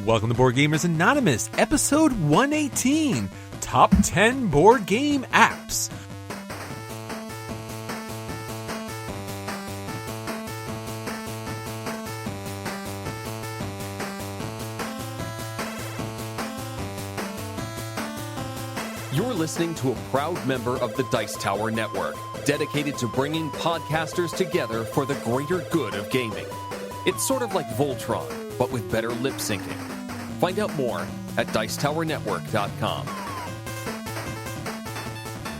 Welcome to Board Gamers Anonymous, episode 118, Top 10 Board Game Apps. You're listening to a proud member of the Dice Tower Network, dedicated to bringing podcasters together for the greater good of gaming. It's sort of like Voltron, but with better lip syncing. Find out more at dicetowernetwork.com.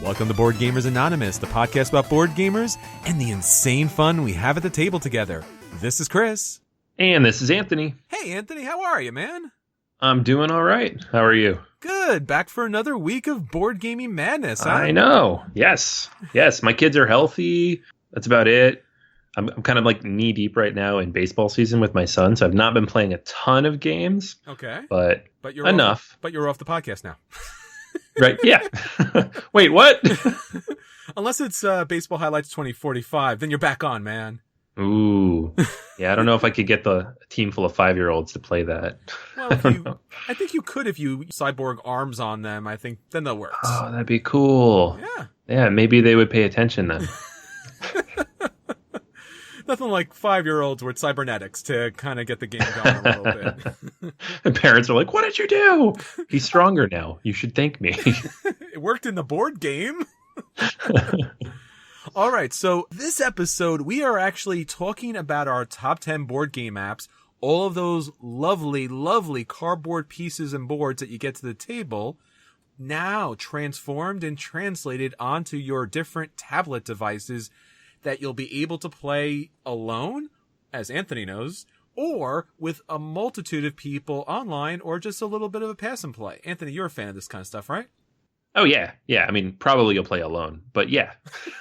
Welcome to Board Gamers Anonymous, the podcast about board gamers and the insane fun we have at the table together. This is Chris. And this is Anthony. Hey, Anthony, how are you, man? I'm doing all right. How are you? Good. Back for another week of board gaming madness, huh? I know. Yes. My kids are healthy. That's about it. I'm kind of like knee deep right now in baseball season with my son, so I've not been playing a ton of games. Okay. But you're enough. But you're off the podcast now. Right. Yeah. Wait, what? Unless it's Baseball Highlights 2045, then you're back on, man. Ooh. Yeah, I don't know if I could get a team full of 5-year-olds to play that. Well, I think you could if you cyborg arms on them. I think then that works. Oh, that'd be cool. Yeah. Yeah, maybe they would pay attention then. Nothing like 5-year-olds with cybernetics to kind of get the game going a little bit. The parents are like, what did you do? He's stronger now. You should thank me. It worked in the board game. All right, so this episode, we are actually talking about our top 10 board game apps, all of those lovely, lovely cardboard pieces and boards that you get to the table, now transformed and translated onto your different tablet devices that you'll be able to play alone, as Anthony knows, or with a multitude of people online, or just a little bit of a pass and play. Anthony, you're a fan of this kind of stuff, right? Oh, yeah. I mean, probably you'll play alone, but yeah.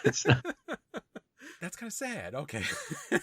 It's not... That's kind of sad. Okay.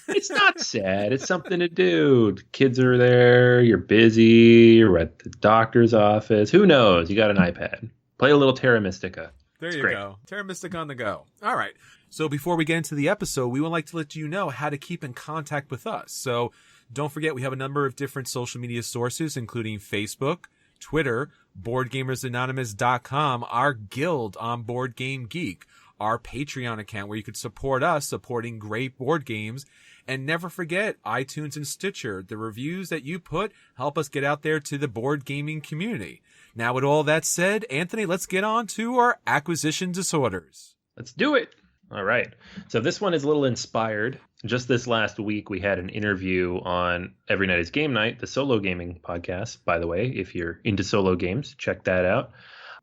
It's not sad. It's something to do. The kids are there. You're busy. You're at the doctor's office. Who knows? You got an iPad. Play a little Terra Mystica. There you go. Terra Mystica on the go. All right. So before we get into the episode, we would like to let you know how to keep in contact with us. So don't forget, we have a number of different social media sources, including Facebook, Twitter, BoardGamersAnonymous.com, our guild on Board Game Geek, our Patreon account where you could support us supporting great board games, and never forget iTunes and Stitcher. The reviews that you put help us get out there to the board gaming community. Now, with all that said, Anthony, let's get on to our acquisition disorders. Let's do it. All right. So this one is a little inspired. Just this last week, we had an interview on Every Night is Game Night, the solo gaming podcast, by the way. If you're into solo games, check that out.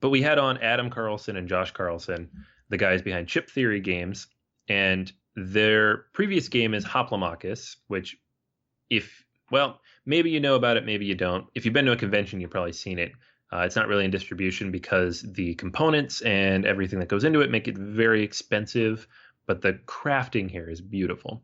But we had on Adam Carlson and Josh Carlson, the guys behind Chip Theory Games. And their previous game is Hoplomachus, which maybe you know about it, maybe you don't. If you've been to a convention, you've probably seen it. It's not really in distribution because the components and everything that goes into it make it very expensive, but the crafting here is beautiful.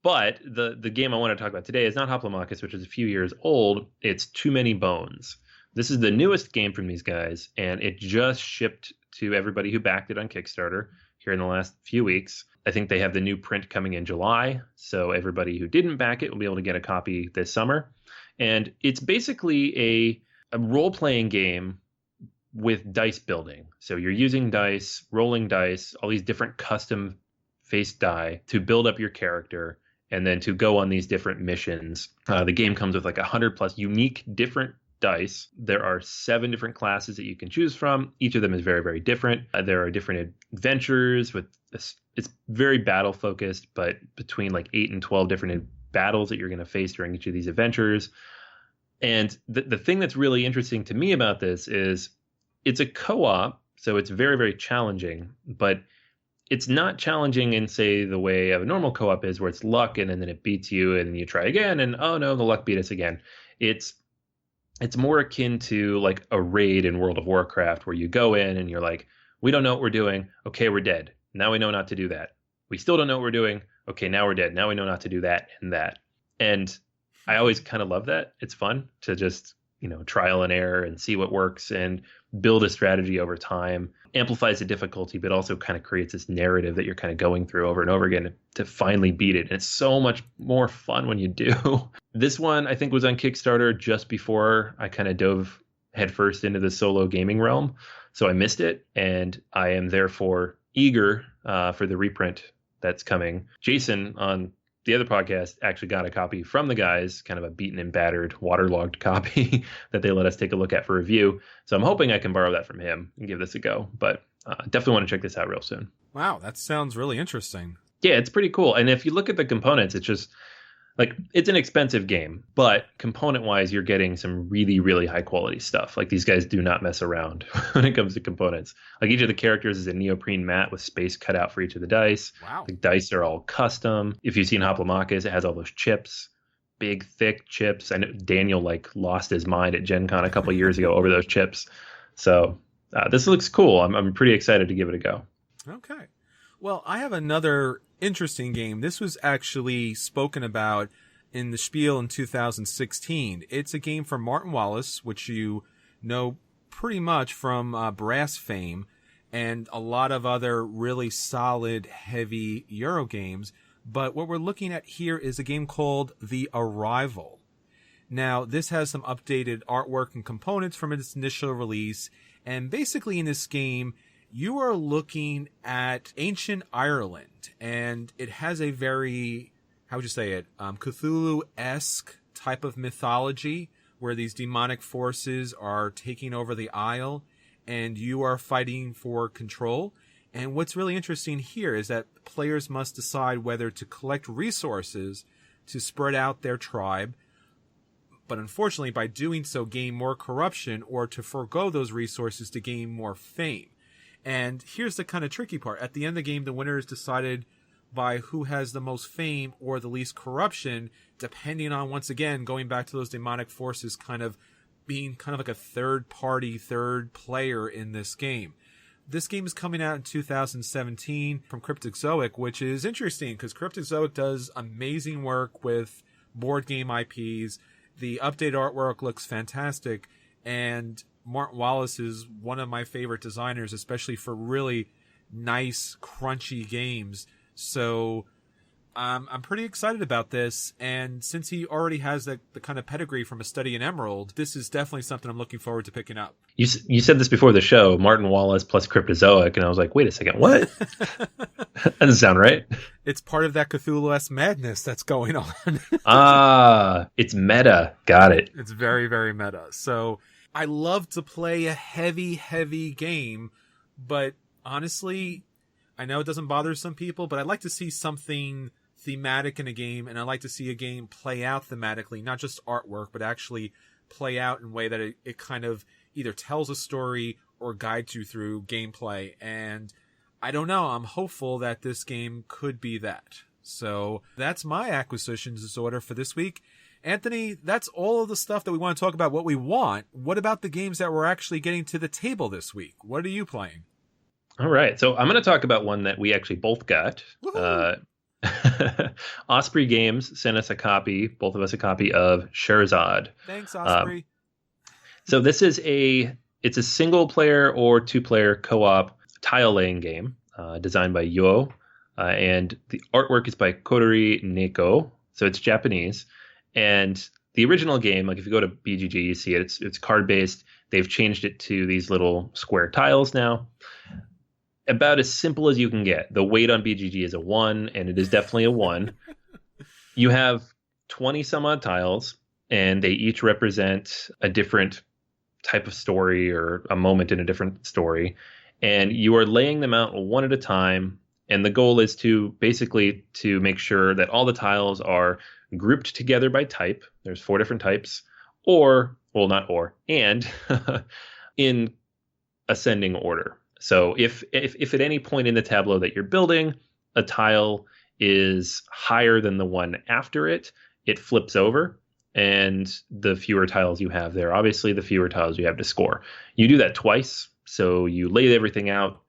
But the game I want to talk about today is not Hoplomachus, which is a few years old. It's Too Many Bones. This is the newest game from these guys, and it just shipped to everybody who backed it on Kickstarter here in the last few weeks. I think they have the new print coming in July, so everybody who didn't back it will be able to get a copy this summer. And it's basically a role-playing game with dice building. So you're using dice, rolling dice, all these different custom-faced die to build up your character and then to go on these different missions. The game comes with like 100+ unique different dice. There are 7 different classes that you can choose from. Each of them is very, very different. There are different adventures with this. It's very battle-focused, but between like 8 and 12 different battles that you're going to face during each of these adventures. And the thing that's really interesting to me about this is it's a co-op, so it's very, very challenging, but it's not challenging in, say, the way a normal co-op is, where it's luck and then it beats you and you try again and, oh no, the luck beat us again. It's more akin to like a raid in World of Warcraft, where you go in and you're like, we don't know what we're doing. Okay, we're dead. Now we know not to do that. We still don't know what we're doing. Okay, now we're dead. Now we know not to do that and that. And I always kind of love that. It's fun to just trial and error and see what works and build a strategy over time. Amplifies the difficulty, but also kind of creates this narrative that you're kind of going through over and over again to finally beat it. And it's so much more fun when you do. This one, I think, was on Kickstarter just before I kind of dove headfirst into the solo gaming realm. So I missed it, and I am therefore eager for the reprint that's coming. Jason on the other podcast actually got a copy from the guys, kind of a beaten and battered, waterlogged copy that they let us take a look at for review. So I'm hoping I can borrow that from him and give this a go. But definitely want to check this out real soon. Wow, that sounds really interesting. Yeah, it's pretty cool. And if you look at the components, it's just like, it's an expensive game, but component wise, you're getting some really, really high quality stuff. Like, these guys do not mess around when it comes to components. Like, each of the characters is a neoprene mat with space cut out for each of the dice. Wow. The dice are all custom. If you've seen Hoplomachus, it has all those chips, big, thick chips. I know Daniel lost his mind at Gen Con a couple years ago over those chips. So this looks cool. I'm pretty excited to give it a go. Okay. Well, I have another interesting game. This was actually spoken about in the Spiel in 2016. It's a game from Martin Wallace, which you know pretty much from Brass fame, and a lot of other really solid, heavy Euro games. But what we're looking at here is a game called The Arrival. Now, this has some updated artwork and components from its initial release, and basically in this game, you are looking at ancient Ireland, and it has a very, how would you say it, Cthulhu-esque type of mythology where these demonic forces are taking over the Isle, and you are fighting for control. And what's really interesting here is that players must decide whether to collect resources to spread out their tribe, but unfortunately, by doing so, gain more corruption, or to forego those resources to gain more fame. And here's the kind of tricky part. At the end of the game, the winner is decided by who has the most fame or the least corruption, depending on, once again, going back to those demonic forces kind of being kind of like a third party, third player in this game. This game is coming out in 2017 from Cryptozoic, which is interesting because Cryptozoic does amazing work with board game IPs. The updated artwork looks fantastic, and Martin Wallace is one of my favorite designers, especially for really nice, crunchy games. So I'm pretty excited about this. And since he already has the kind of pedigree from A Study in Emerald, this is definitely something I'm looking forward to picking up. You said this before the show, Martin Wallace plus Cryptozoic, and I was like, wait a second, what? That doesn't sound right. It's part of that Cthulhu-esque madness that's going on. It's meta. Got it. It's very, very meta. So I love to play a heavy, heavy game, but honestly, I know it doesn't bother some people, but I'd like to see something thematic in a game, and I like to see a game play out thematically, not just artwork, but actually play out in a way that it kind of either tells a story or guides you through gameplay. And I don't know, I'm hopeful that this game could be that. So that's my acquisition disorder for this week. Anthony, that's all of the stuff that we want to talk about, what we want. What about the games that we're actually getting to the table this week? What are you playing? All right. So I'm going to talk about one that we actually both got. Osprey Games sent us both of us a copy of Shahrazad. Thanks, Osprey. So this is it's a single player or two player co-op tile laying game designed by Yo. And the artwork is by Kodori Neko. So it's Japanese. And the original game, like if you go to BGG, you see it. It's card based. They've changed it to these little square tiles now. About as simple as you can get. The weight on BGG is a 1, and it is definitely a 1. You have 20 some odd tiles, and they each represent a different type of story or a moment in a different story. And you are laying them out one at a time. And the goal is to make sure that all the tiles are grouped together by type. There's 4 different types, and in ascending order. So if at any point in the tableau that you're building, a tile is higher than the one after it, it flips over, and the fewer tiles you have there, obviously, the fewer tiles you have to score. You do that twice, so you lay everything out,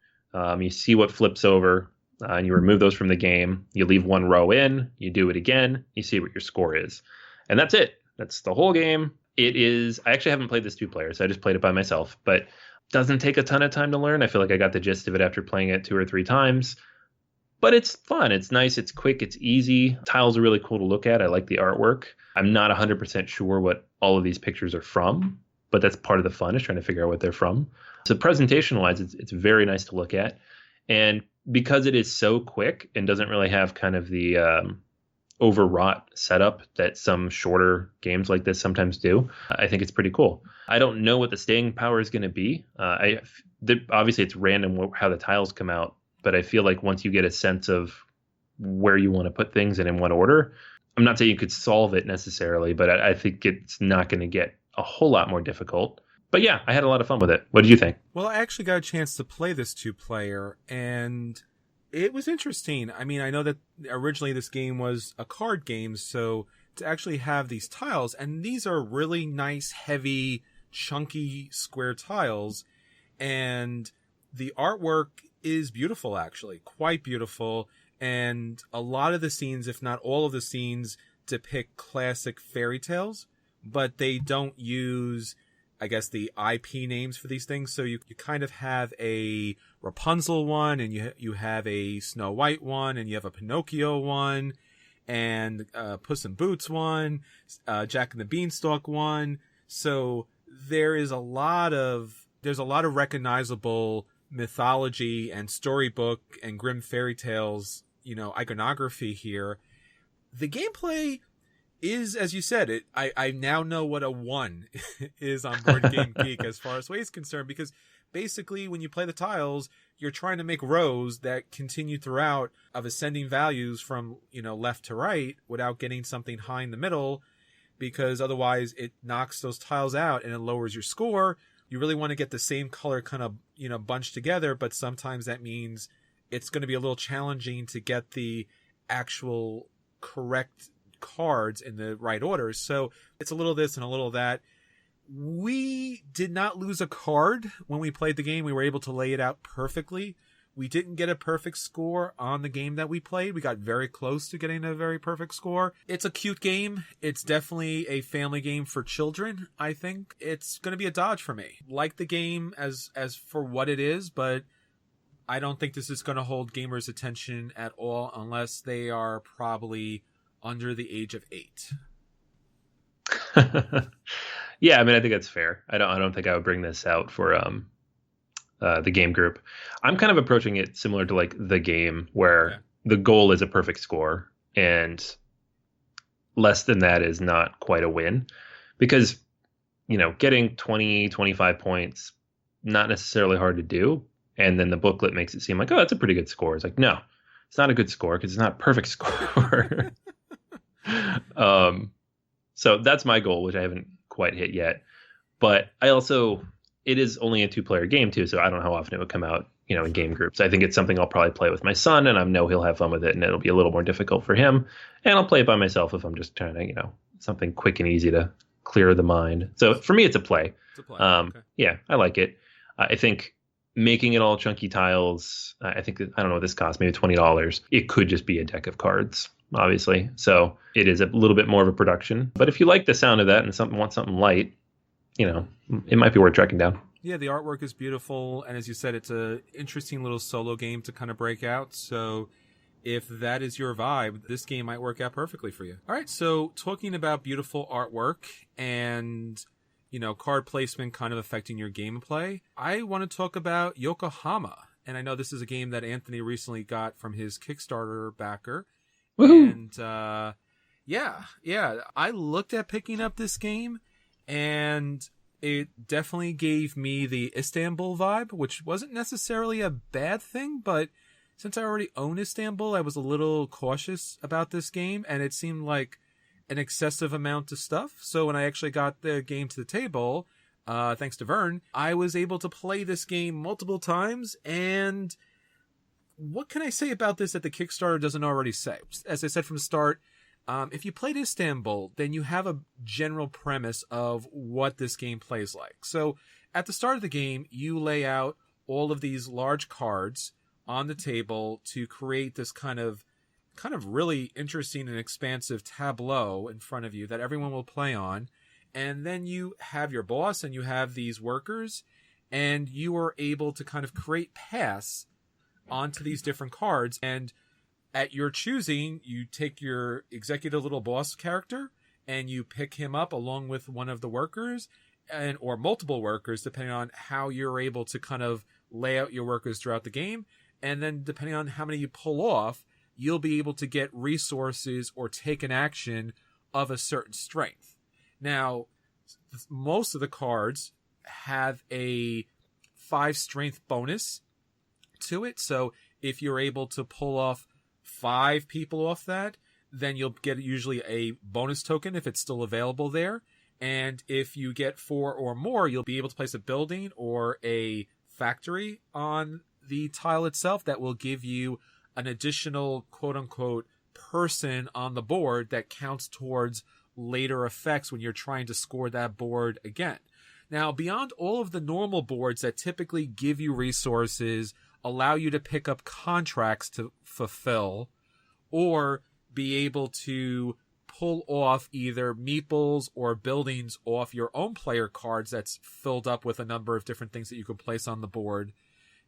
you see what flips over, and you remove those from the game. You leave one row in, you do it again, you see what your score is. And that's it. That's the whole game. It is. I actually haven't played this 2-player, so I just played it by myself, but doesn't take a ton of time to learn. I feel like I got the gist of it after playing it 2 or 3 times. But it's fun. It's nice. It's quick. It's easy. Tiles are really cool to look at. I like the artwork. I'm not 100% sure what all of these pictures are from, but that's part of the fun, is trying to figure out what they're from. So presentation-wise, it's very nice to look at. And because it is so quick and doesn't really have kind of the overwrought setup that some shorter games like this sometimes do, I think it's pretty cool. I don't know what the staying power is going to be. Obviously, it's random how the tiles come out, but I feel like once you get a sense of where you want to put things and in what order, I'm not saying you could solve it necessarily, but I think it's not going to get a whole lot more difficult. But yeah, I had a lot of fun with it. What did you think? Well, I actually got a chance to play this 2-player, and it was interesting. I mean, I know that originally this game was a card game, so to actually have these tiles, and these are really nice, heavy, chunky square tiles, and the artwork is beautiful, actually, quite beautiful, and a lot of the scenes, if not all of the scenes, depict classic fairy tales, but they don't use, I guess, the IP names for these things. So you kind of have a Rapunzel one, and you have a Snow White one, and you have a Pinocchio one, and Puss in Boots one, Jack and the Beanstalk one. So there's a lot of recognizable mythology and storybook and grim fairy tales, iconography here. The gameplay is, as you said, I now know what a 1 is on Board Game Geek as far as weight is concerned, because basically when you play the tiles, you're trying to make rows that continue throughout of ascending values from, left to right without getting something high in the middle, because otherwise it knocks those tiles out and it lowers your score. You really want to get the same color kind of, bunched together, but sometimes that means it's going to be a little challenging to get the actual correct cards in the right order. So it's a little this and a little that. We did not lose a card when we played the game. We were able to lay it out perfectly. We didn't get a perfect score on the game that we played. We got very close to getting a very perfect score. It's a cute game. It's definitely a family game for children, I think. It's going to be a dodge for me. Like the game as for what it is, but I don't think this is going to hold gamers' attention at all unless they are probably under the age of 8. Yeah, I mean, I think that's fair. I don't think I would bring this out for the game group. I'm kind of approaching it similar to like the game, where the goal is a perfect score, and less than that is not quite a win, because getting 20, 25 points, not necessarily hard to do. And then the booklet makes it seem like, oh, that's a pretty good score. It's like, no, it's not a good score because it's not a perfect score. So that's my goal, which I haven't quite hit yet. But it is only a 2-player game too, so I don't know how often it would come out, in game groups. I think it's something I'll probably play with my son, and I know he'll have fun with it, and it'll be a little more difficult for him. And I'll play it by myself if I'm just trying to, something quick and easy to clear the mind. So for me, it's a play. It's a play. Okay. Yeah, I like it. I think making it all chunky tiles, I think I don't know what this costs, maybe $20. It could just be a deck of cards, obviously. So it is a little bit more of a production. But if you like the sound of that and want something light, it might be worth tracking down. Yeah, the artwork is beautiful, and as you said, it's a interesting little solo game to kind of break out. So if that is your vibe, this game might work out perfectly for you. All right, so talking about beautiful artwork and card placement kind of affecting your gameplay, I want to talk about Yokohama. And I know this is a game that Anthony recently got from his Kickstarter backer. Woohoo! And yeah, I looked at picking up this game, and it definitely gave me the Istanbul vibe, which wasn't necessarily a bad thing, but since I already own Istanbul, I was a little cautious about this game, and it seemed like an excessive amount of stuff. So when I actually got the game to the table, thanks to Vern, I was able to play this game multiple times, and what can I say about this that the Kickstarter doesn't already say? As I said from the start, if you played Istanbul, then you have a general premise of what this game plays like. So at the start of the game, you lay out all of these large cards on the table to create this kind of really interesting and expansive tableau in front of you that everyone will play on. And then you have your boss and you have these workers, and you are able to kind of create paths onto these different cards. And at your choosing, you take your executive little boss character and you pick him up along with one of the workers or multiple workers, depending on how you're able to kind of lay out your workers throughout the game. And then depending on how many you pull off, you'll be able to get resources or take an action of a certain strength. Now, most of the cards have a 5 strength bonus to it. So if you're able to pull off 5 people off that, then you'll get usually a bonus token if it's still available there. And if you get 4 or more, you'll be able to place a building or a factory on the tile itself that will give you an additional quote-unquote person on the board that counts towards later effects when you're trying to score that board again. Now, beyond all of the normal boards that typically give you resources, allow you to pick up contracts to fulfill, or be able to pull off either meeples or buildings off your own player cards that's filled up with a number of different things that you can place on the board,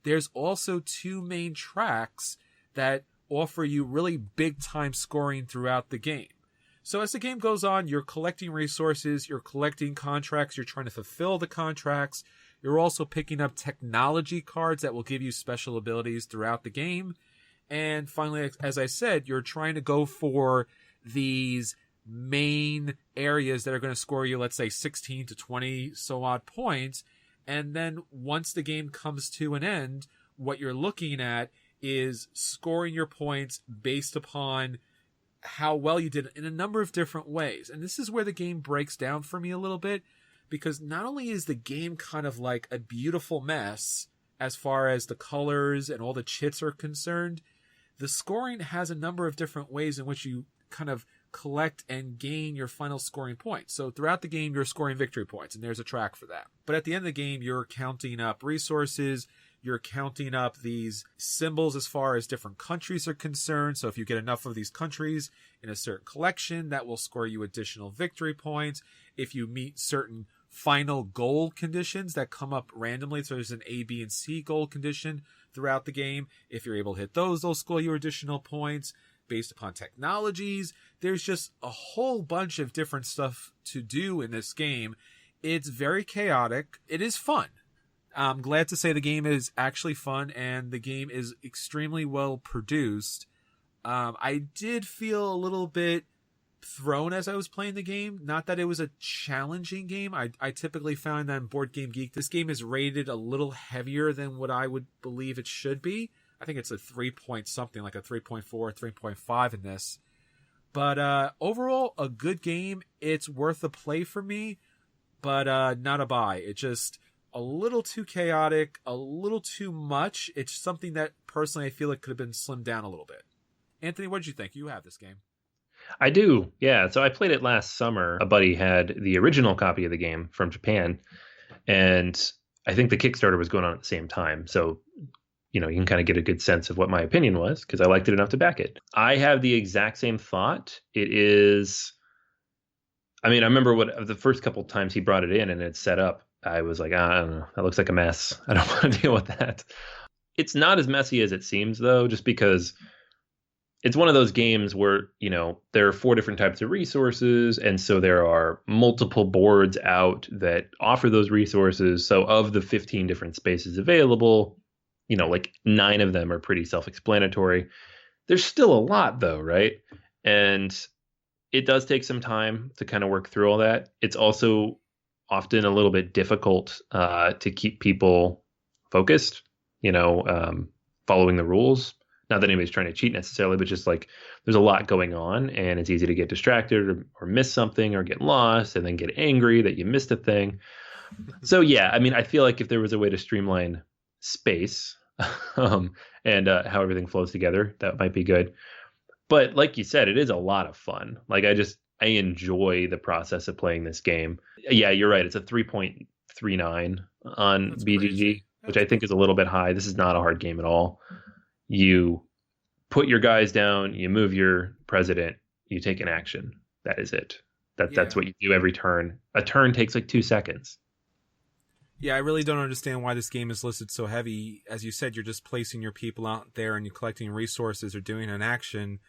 there's also 2 main tracks that offer you really big time scoring throughout the game. So as the game goes on, you're collecting resources, you're collecting contracts, you're trying to fulfill the contracts. You're also picking up technology cards that will give you special abilities throughout the game. And finally, as I said, you're trying to go for these main areas that are going to score you, let's say 16 to 20 so odd points. And then once the game comes to an end, what you're looking at is scoring your points based upon how well you did in a number of different ways. And this is where the game breaks down for me a little bit, because not only is the game kind of like a beautiful mess as far as the colors and all the chits are concerned, the scoring has a number of different ways in which you kind of collect and gain your final scoring points. So throughout the game, you're scoring victory points, and there's a track for that. But at the end of the game, you're counting up resources, you're counting up these symbols as far as different countries are concerned. So if you get enough of these countries in a certain collection, that will score you additional victory points. If you meet certain final goal conditions that come up randomly, so there's an A, B, and C goal condition throughout the game. If you're able to hit those, they'll score you additional points based upon technologies. There's just a whole bunch of different stuff to do in this game. It's very chaotic. It is fun. I'm glad to say the game is actually fun, and the game is extremely well produced. I did feel a little bit thrown as I was playing the game. Not that it was a challenging game. I typically found that in Board Game Geek, this game is rated a little heavier than what I would believe it should be. I think it's a 3 point something, like a 3.4, 3.5 in this. But overall, a good game. It's worth a play for me, but not a buy. It just a little too chaotic, a little too much. It's something that personally I feel it could have been slimmed down a little bit. Anthony, what did you think? You have this game. I do, yeah. So I played it last summer. A buddy had the original copy of the game from Japan, and I think the Kickstarter was going on at the same time. So, you can kind of get a good sense of what my opinion was, because I liked it enough to back it. I have the exact same thought. It is, I remember the first couple of times he brought it in and it's set up, I was like, I don't know, that looks like a mess. I don't want to deal with that. It's not as messy as it seems, though, just because it's one of those games where, there are 4 different types of resources. And so there are multiple boards out that offer those resources. So of the 15 different spaces available, like 9 of them are pretty self-explanatory. There's still a lot, though, right? And it does take some time to kind of work through all that. It's also often a little bit difficult to keep people focused, following the rules. Not that anybody's trying to cheat necessarily, but just like there's a lot going on, and it's easy to get distracted or miss something or get lost and then get angry that you missed a thing. So, yeah, I feel like if there was a way to streamline space and how everything flows together, that might be good. But like you said, it is a lot of fun. Like I enjoy the process of playing this game. Yeah, you're right. It's a 3.39 on That's BGG, crazy. Which I think is a little bit high. This is not a hard game at all. You put your guys down, you move your president, you take an action. That is it. That's what you do every turn. A turn takes like 2 seconds. Yeah, I really don't understand why this game is listed so heavy. As you said, you're just placing your people out there and you're collecting resources or doing an action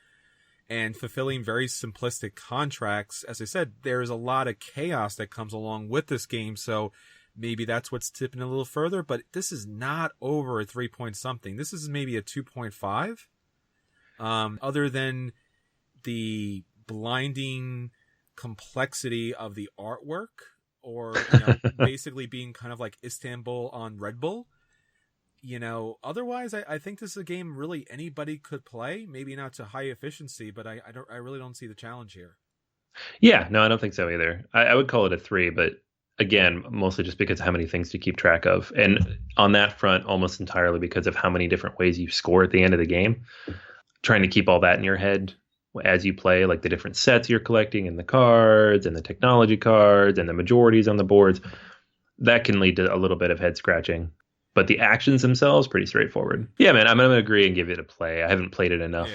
and fulfilling very simplistic contracts. As I said, there's a lot of chaos that comes along with this game, so maybe that's what's tipping a little further, but this is not over a 3 point something. This is maybe a 2.5. Other than the blinding complexity of the artwork, or basically being kind of like Istanbul on Red Bull. Otherwise, I think this is a game really anybody could play. Maybe not to high efficiency, but I really don't see the challenge here. Yeah, no, I don't think so either. I would call it a 3, but again, mostly just because of how many things to keep track of. And on that front, almost entirely because of how many different ways you score at the end of the game. Trying to keep all that in your head as you play, like the different sets you're collecting and the cards and the technology cards and the majorities on the boards, that can lead to a little bit of head scratching. But the actions themselves, pretty straightforward. Yeah, man, I'm going to agree and give it a play. I haven't played it enough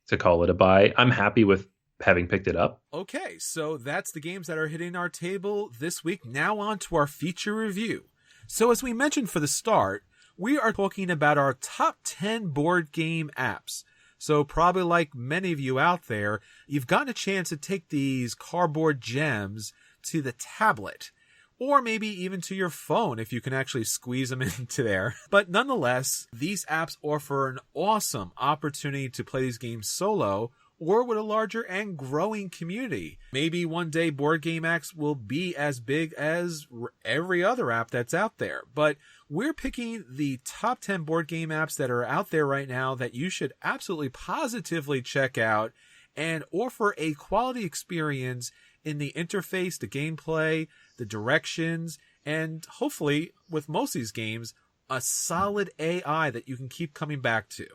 to call it a buy. I'm happy with having picked it up. Okay, so that's the games that are hitting our table this week. Now on to our feature review. So as we mentioned for the start, we are talking about our top 10 board game apps. So probably like many of you out there, you've gotten a chance to take these cardboard gems to the tablet, or maybe even to your phone if you can actually squeeze them into there. But nonetheless, these apps offer an awesome opportunity to play these games solo or with a larger and growing community. Maybe one day Board Game apps will be as big as every other app that's out there. But we're picking the top 10 board game apps that are out there right now that you should absolutely positively check out and offer a quality experience in the interface, the gameplay, the directions, and hopefully, with most of these games, a solid AI that you can keep coming back to.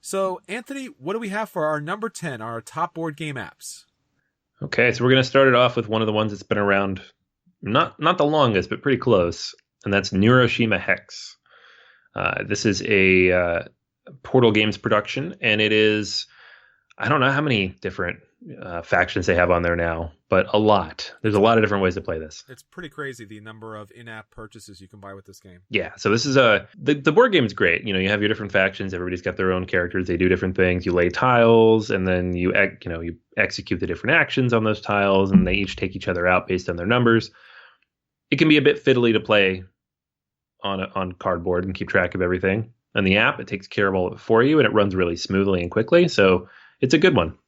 So, Anthony, what do we have for our number 10, our top board game apps? Okay, so we're going to start it off with one of the ones that's been around, not the longest, but pretty close, and that's Neuroshima Hex. This is a Portal Games production, and it is, I don't know how many different factions they have on there now, but a lot. There's a lot of different ways to play this. It's pretty crazy, the number of in-app purchases you can buy with this game. Yeah, so this is the board game's great. You have your different factions. Everybody's got their own characters. They do different things. You lay tiles, and then you execute the different actions on those tiles, and they each take each other out based on their numbers. It can be a bit fiddly to play on cardboard and keep track of everything. On the app, it takes care of all of it for you, and it runs really smoothly and quickly. So it's a good one.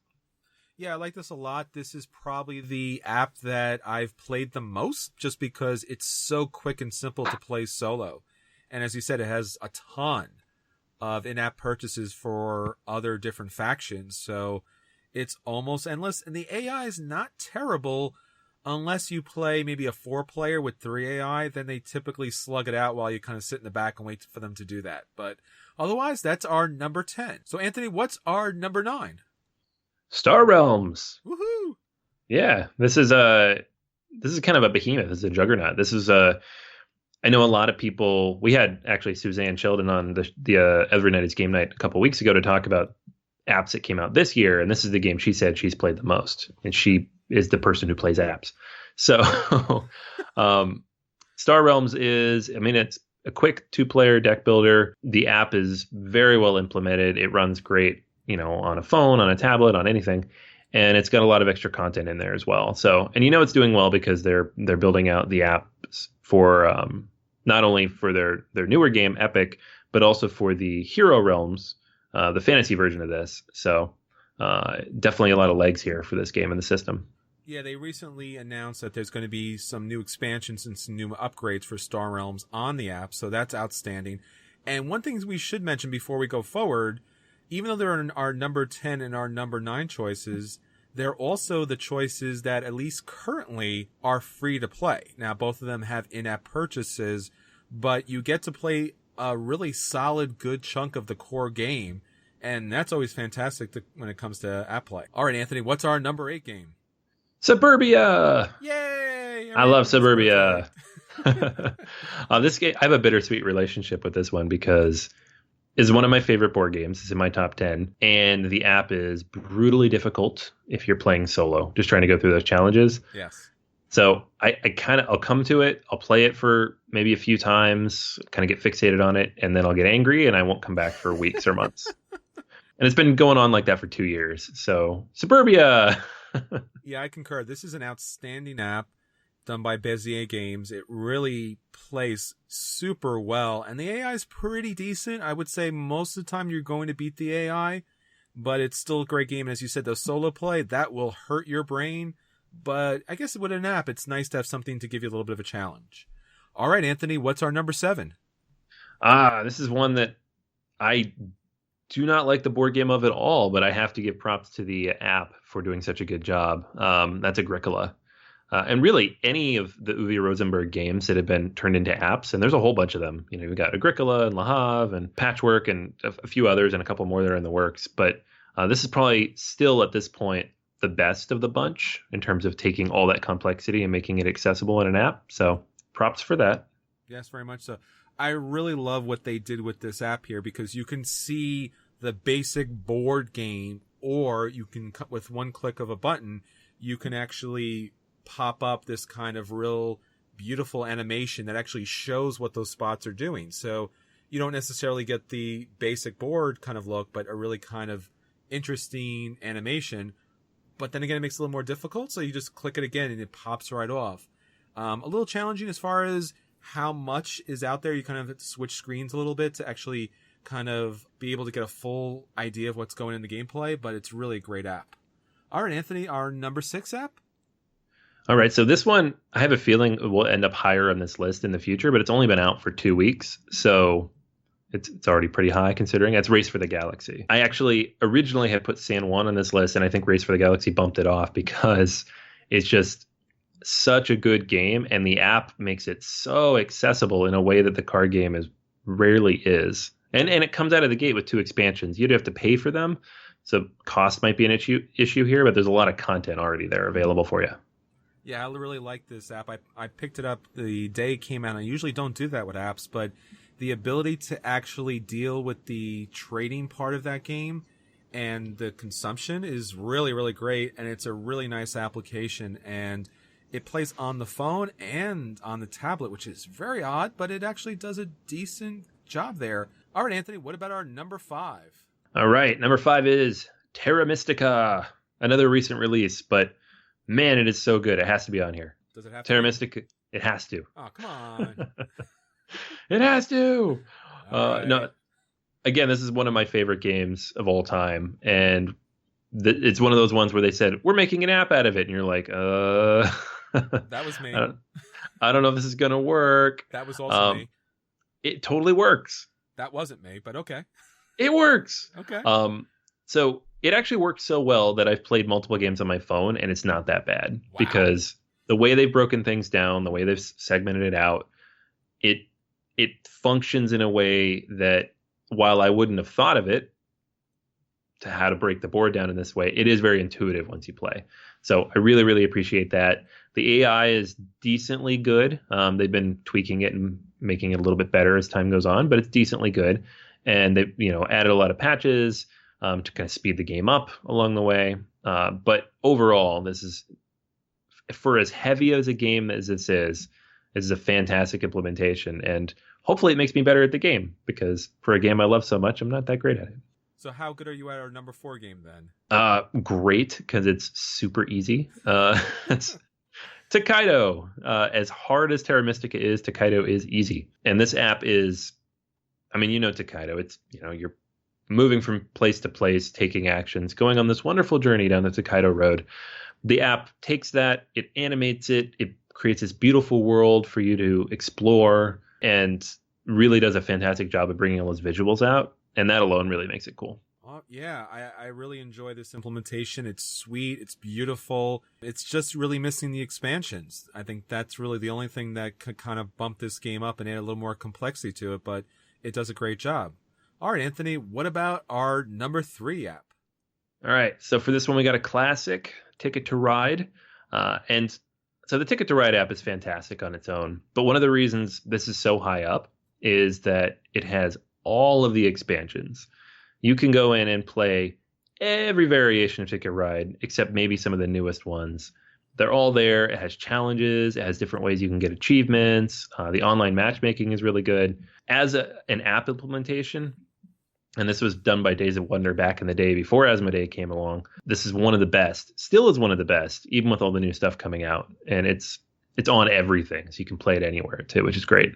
Yeah, I like this a lot. This is probably the app that I've played the most just because it's so quick and simple to play solo. And as you said, it has a ton of in-app purchases for other different factions. So it's almost endless. And the AI is not terrible unless you play maybe a 4-player with 3 AI. Then they typically slug it out while you kind of sit in the back and wait for them to do that. But otherwise, that's our number 10. So Anthony, what's our number 9? Star Realms. Woohoo! Yeah, this is kind of a behemoth. This is a juggernaut. This is I know a lot of people. We had actually Suzanne Sheldon on the Every Night is Game Night a couple weeks ago to talk about apps that came out this year, and this is the game she said she's played the most, and she is the person who plays apps. So, Star Realms is, it's a quick 2-player deck builder. The app is very well implemented. It runs great, on a phone, on a tablet, on anything. And it's got a lot of extra content in there as well. So, and it's doing well because they're building out the apps for not only for their newer game, Epic, but also for the Hero Realms, the fantasy version of this. So definitely a lot of legs here for this game in the system. Yeah, they recently announced that there's going to be some new expansions and some new upgrades for Star Realms on the app. So that's outstanding. And one thing we should mention before we go forward, even though they're our number 10 and our number 9 choices, they're also the choices that at least currently are free to play. Now, both of them have in-app purchases, but you get to play a really solid, good chunk of the core game. And that's always fantastic when it comes to app play. All right, Anthony, what's our number 8 game? Suburbia! Yay! I love Suburbia. This game, I have a bittersweet relationship with this one because is one of my favorite board games. It's in my top 10. And the app is brutally difficult if you're playing solo, just trying to go through those challenges. Yes. So I'll come to it. I'll play it for maybe a few times, kind of get fixated on it, and then I'll get angry and I won't come back for weeks or months. And it's been going on like that for 2 years. So Suburbia. Yeah, I concur. This is an outstanding app done by BGA Games. It really plays super well, and the AI is pretty decent. I would say most of the time you're going to beat the AI, but it's still a great game. And as you said, the solo play, that will hurt your brain. But I guess with an app, it's nice to have something to give you a little bit of a challenge. All right, Anthony, what's our number 7? This is one that I do not like the board game of at all, but I have to give props to the app for doing such a good job. That's Agricola. And really, any of the Uwe Rosenberg games that have been turned into apps, and there's a whole bunch of them. You know, we've got Agricola and Le Havre and Patchwork and a few others and a couple more that are in the works. But this is probably still at this point the best of the bunch in terms of taking all that complexity and making it accessible in an app. So props for that. Yes, very much so. I really love what they did with this app here because you can see the basic board game, or you can, with one click of a button, you can actually pop up this kind of real beautiful animation that actually shows what those spots are doing. So you don't necessarily get the basic board kind of look, but a really kind of interesting animation. But then again, it makes it a little more difficult. So you just click it again and it pops right off. A little challenging as far as how much is out there. You kind of have to switch screens a little bit to actually kind of be able to get a full idea of what's going in the gameplay, but it's really a great app. All right, Anthony, our number 6 app? All right, so this one, I have a feeling will end up higher on this list in the future, but it's only been out for 2 weeks, so it's already pretty high considering. It's Race for the Galaxy. I actually originally had put San Juan on this list, and I think Race for the Galaxy bumped it off because it's just such a good game, and the app makes it so accessible in a way that the card game rarely is. And it comes out of the gate with 2 expansions. You'd have to pay for them, so cost might be an issue here, but there's a lot of content already there available for you. Yeah, I really like this app. I picked it up the day it came out. I usually don't do that with apps, but the ability to actually deal with the trading part of that game and the consumption is really, really great, and it's a really nice application, and it plays on the phone and on the tablet, which is very odd, but it actually does a decent job there. All right, Anthony, what about our number 5? All right, number 5 is Terra Mystica, another recent release, but man, it is so good. It has to be on here. Does it have to Terra be? Mystica, it has to. Oh, come on. It has to. Right. No, again, this is one of my favorite games of all time, and it's one of those ones where they said, we're making an app out of it, and you're like, That was me. I don't know if this is going to work. That was also me. It totally works. That wasn't me, but okay. It works. Okay. So it actually works so well that I've played multiple games on my phone, and it's not that bad because the way they've broken things down, the way they've segmented it out, it functions in a way that while I wouldn't have thought of it to how to break the board down in this way, it is very intuitive once you play. So I really, really appreciate that. The AI is decently good. They've been tweaking it and making it a little bit better as time goes on, but it's decently good. And they've added a lot of patches to kind of speed the game up along the way. But overall, this is, for as heavy as a game as this is a fantastic implementation. And hopefully it makes me better at the game because for a game I love so much, I'm not that great at it. So how good are you at our number 4 game then? Great, because it's super easy. It's Takedo. As hard as Terra Mystica is, Takedo is easy. And this app is, Takedo. It's, you're moving from place to place, taking actions, going on this wonderful journey down the Takedo road. The app takes that, it animates it, it creates this beautiful world for you to explore, and really does a fantastic job of bringing all those visuals out. And that alone really makes it cool. Yeah, I really enjoy this implementation. It's sweet. It's beautiful. It's just really missing the expansions. I think that's really the only thing that could kind of bump this game up and add a little more complexity to it, but it does a great job. All right, Anthony, what about our number 3 app? All right, so for this one, we got a classic, Ticket to Ride. And so the Ticket to Ride app is fantastic on its own. But one of the reasons this is so high up is that it has all of the expansions. You can go in and play every variation of Ticket Ride, except maybe some of the newest ones. They're all there. It has challenges. It has different ways you can get achievements. The online matchmaking is really good. As an app implementation, and this was done by Days of Wonder back in the day before Asmodee came along, this is one of the best. Still is one of the best, even with all the new stuff coming out. And it's on everything, so you can play it anywhere too, which is great.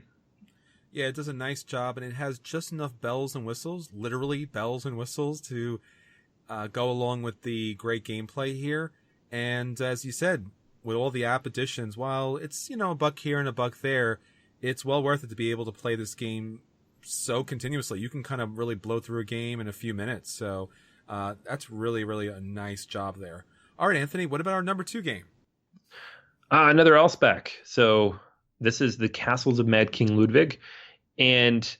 Yeah, it does a nice job, and it has just enough bells and whistles, literally bells and whistles, to go along with the great gameplay here. And as you said, with all the app additions, while it's, a buck here and a buck there, it's well worth it to be able to play this game so continuously. You can kind of really blow through a game in a few minutes. So that's really, really a nice job there. All right, Anthony, what about our number 2 game? Another Elspec. So this is the Castles of Mad King Ludwig. And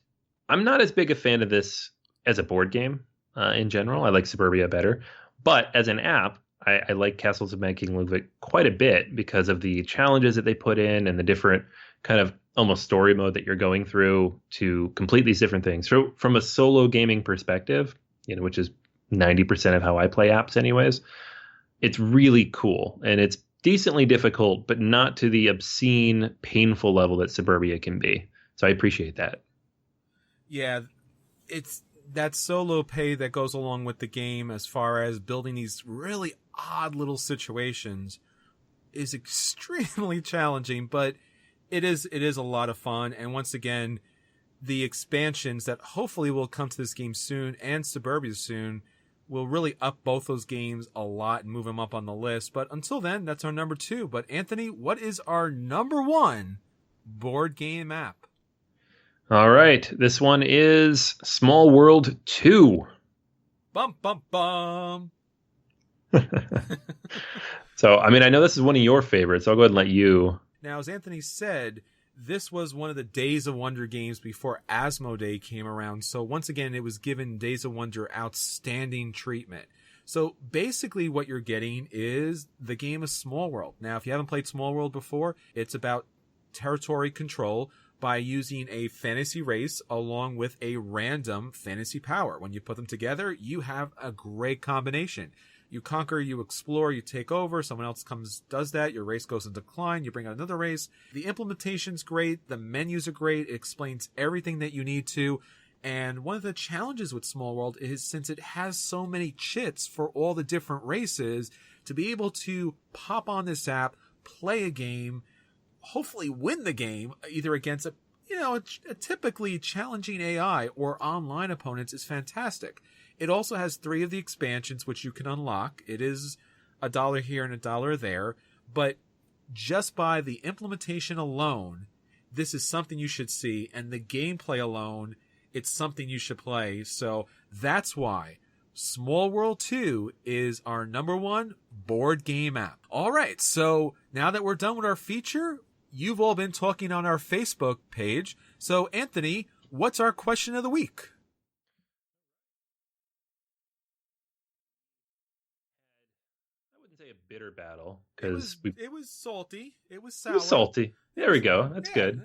I'm not as big a fan of this as a board game in general. I like Suburbia better. But as an app, I like Castles of Mad King Ludwig quite a bit because of the challenges that they put in and the different kind of almost story mode that you're going through to complete these different things. So from a solo gaming perspective, which is 90% of how I play apps anyways, it's really cool. And it's decently difficult, but not to the obscene, painful level that Suburbia can be. So I appreciate that. Yeah, it's that solo pay that goes along with the game as far as building these really odd little situations is extremely challenging, but it is a lot of fun. And once again, the expansions that hopefully will come to this game soon and Suburbia soon will really up both those games a lot and move them up on the list. But until then, that's our number 2. But Anthony, what is our number 1 board game app? All right. This one is Small World 2. Bum, bum, bum. So, I know this is one of your favorites. So I'll go ahead and let you. Now, as Anthony said, this was one of the Days of Wonder games before Asmodee came around. So once again, it was given Days of Wonder outstanding treatment. So basically what you're getting is the game of Small World. Now, if you haven't played Small World before, it's about territory control by using a fantasy race along with a random fantasy power. When you put them together, you have a great combination. You conquer, you explore, you take over, someone else does that, your race goes in decline, you bring out another race. The implementation's great, the menus are great, it explains everything that you need to. And one of the challenges with Small World is, since it has so many chits for all the different races, to be able to pop on this app, play a game, hopefully win the game, either against a typically challenging AI or online opponents, is fantastic. It also has 3 of the expansions, which you can unlock. It is $1 here and $1 there. But just by the implementation alone, this is something you should see. And the gameplay alone, it's something you should play. So that's why Small World 2 is our number 1 board game app. All right, so now that we're done with our feature, you've all been talking on our Facebook page. So, Anthony, what's our question of the week? Say a bitter battle, because it was salty. It was sour. It was salty. There we go. That's good.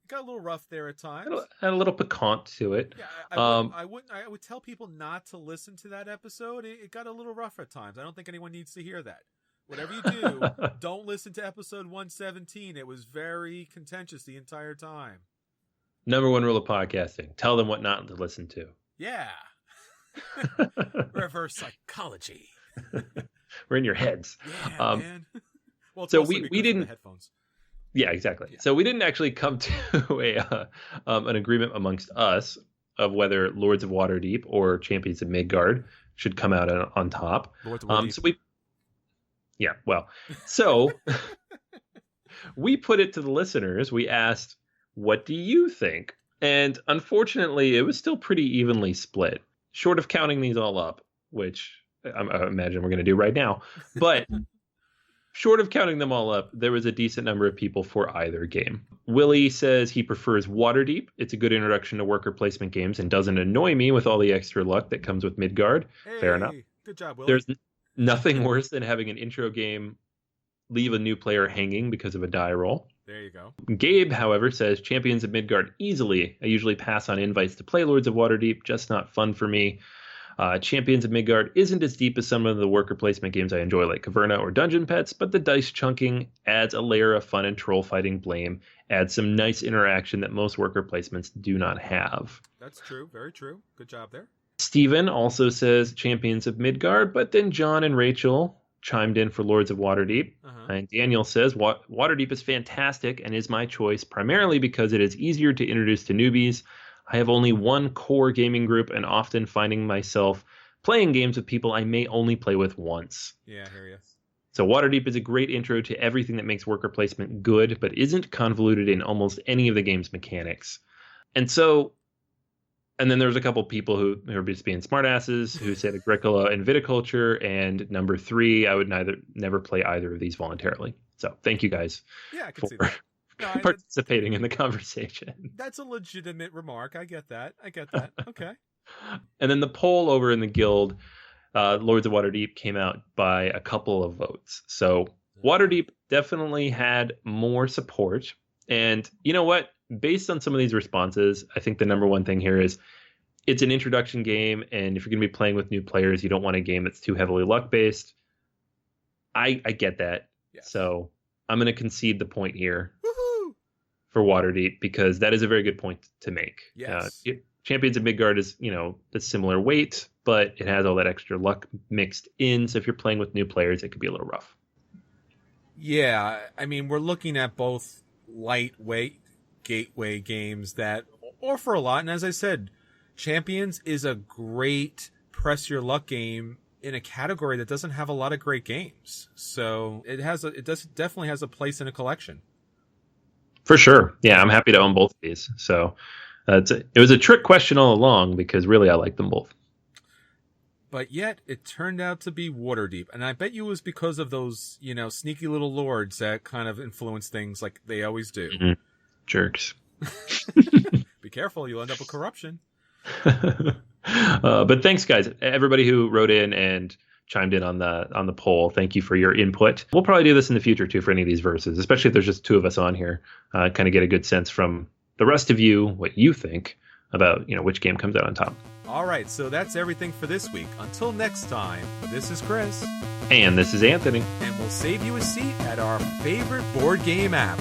Got a little rough there at times. Had a little piquant to it. Yeah, I would tell people not to listen to that episode. It got a little rough at times. I don't think anyone needs to hear that. Whatever you do, don't listen to episode 117. It was very contentious the entire time. Number 1 rule of podcasting: tell them what not to listen to. Yeah. Reverse psychology. We're in your heads. Yeah, man. Well, so we didn't. The headphones. Yeah, exactly. Yeah. So we didn't actually come to an agreement amongst us of whether Lords of Waterdeep or Champions of Midgard should come out on top. Lords of Waterdeep. So we put it to the listeners. We asked, "What do you think?" And unfortunately, it was still pretty evenly split, short of counting these all up, which I imagine we're going to do right now. But short of counting them all up, there was a decent number of people for either game. Willie says he prefers Waterdeep. It's a good introduction to worker placement games and doesn't annoy me with all the extra luck that comes with Midgard. Hey, fair enough. Good job, Willie. There's nothing worse than having an intro game leave a new player hanging because of a die roll. There you go. Gabe, however, says Champions of Midgard easily. I usually pass on invites to play Lords of Waterdeep, just not fun for me. Champions of Midgard isn't as deep as some of the worker placement games I enjoy, like Caverna or Dungeon Pets, but the dice chunking adds a layer of fun and troll fighting blame, adds some nice interaction that most worker placements do not have. That's true. Very true. Good job there. Steven also says Champions of Midgard, but then John and Rachel chimed in for Lords of Waterdeep. And Daniel says Waterdeep is fantastic and is my choice, primarily because it is easier to introduce to newbies. I have only one core gaming group and often finding myself playing games with people I may only play with once. Yeah, I hear you. So Waterdeep is a great intro to everything that makes worker placement good, but isn't convoluted in almost any of the game's mechanics. And then there's a couple people who are just being smartasses who said Agricola and Viticulture, and number 3, I would never play either of these voluntarily. So thank you guys see that. No, participating in the conversation. That's a legitimate remark. I get that. Okay. And then the poll over in the guild, Lords of Waterdeep, came out by a couple of votes. So Waterdeep definitely had more support. And you know what? Based on some of these responses, I think the number one thing here is it's an introduction game. And if you're going to be playing with new players, you don't want a game that's too heavily luck-based. I get that. Yes. So I'm going to concede the point here for Waterdeep, because that is a very good point to make. Yes. Champions of Midgard is, the similar weight, but it has all that extra luck mixed in. So if you're playing with new players, it could be a little rough. Yeah, I mean, we're looking at both lightweight gateway games that offer a lot. And as I said, Champions is a great press your luck game in a category that doesn't have a lot of great games. So it definitely has a place in a collection. For sure. Yeah, I'm happy to own both of these. So it was a trick question all along, because really I like them both. But yet it turned out to be Waterdeep. And I bet you it was because of those, sneaky little lords that kind of influence things like they always do. Mm-hmm. Jerks. Be careful, you'll end up with corruption. But thanks, guys. Everybody who wrote in and chimed in on the poll, thank you for your input. We'll probably do this in the future too for any of these verses, especially if there's just 2 of us on here. Kind of get a good sense from the rest of you what you think about which game comes out on top. All right, so that's everything for this week. Until next time, this is Chris. And this is Anthony. And we'll save you a seat at our favorite board game app.